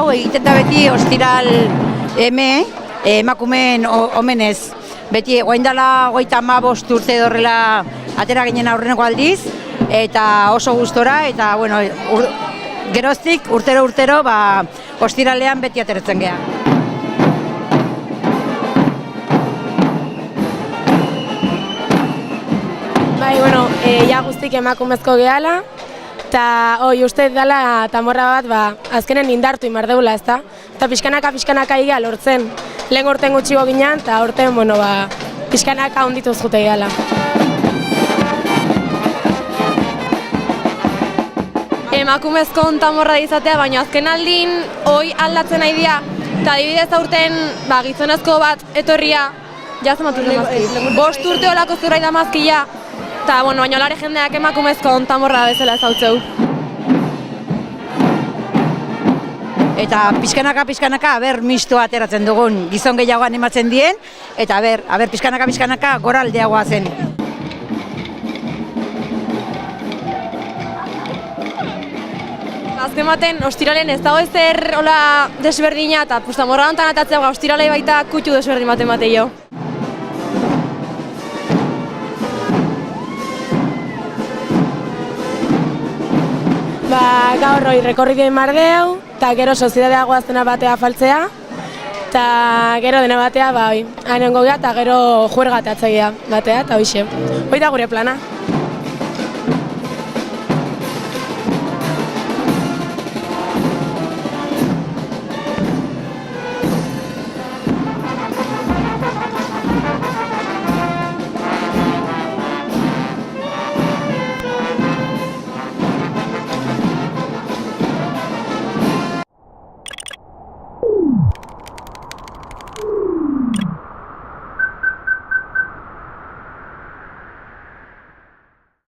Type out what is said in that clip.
hau egiten da beti ostiral emakumeen omenez. Beti oaindala 35 urte horrela atera ginen aurreneko aldiz, eta oso gustora, eta bueno, geroztik urtero ostiralean beti ateratzen geha. Bai, bueno, ja guztik emakumezko gehala, eta uste dela tamorra bat, azkenen indartu imar deula, ezta? Eta pixkanaka egia lortzen. Lehen urten gutxigo ginen, eta urten, bueno, pixkanaka ondituz jute gehala. Emakumezko tamorra izatea, baina azken aldin aldatzen nahi dira, eta adibidez aurten gizonezko bat etorria, jazematu damazki. 5 urte olako zurrai damazkia, eta baina olare jendeak emakumezko tamorra bezala ezautzeu. Eta pixkanaka, mistoa ateratzen dugun gizon gehiago animatzen dien, eta pixkanaka gora aldeagoa zen. Azken baten, ostiralen ez dago ezer hola desberdina, eta tamorra honetan atatzea ostiralei baita kutxu desberdin baten jo. Gaur rekorridea mardeu, eta gero soziedadea goaztena batea faltzea, eta gero dena batea, hainengo geha, eta gero juergatea batea, eta hoxe. Hoi da gure plana.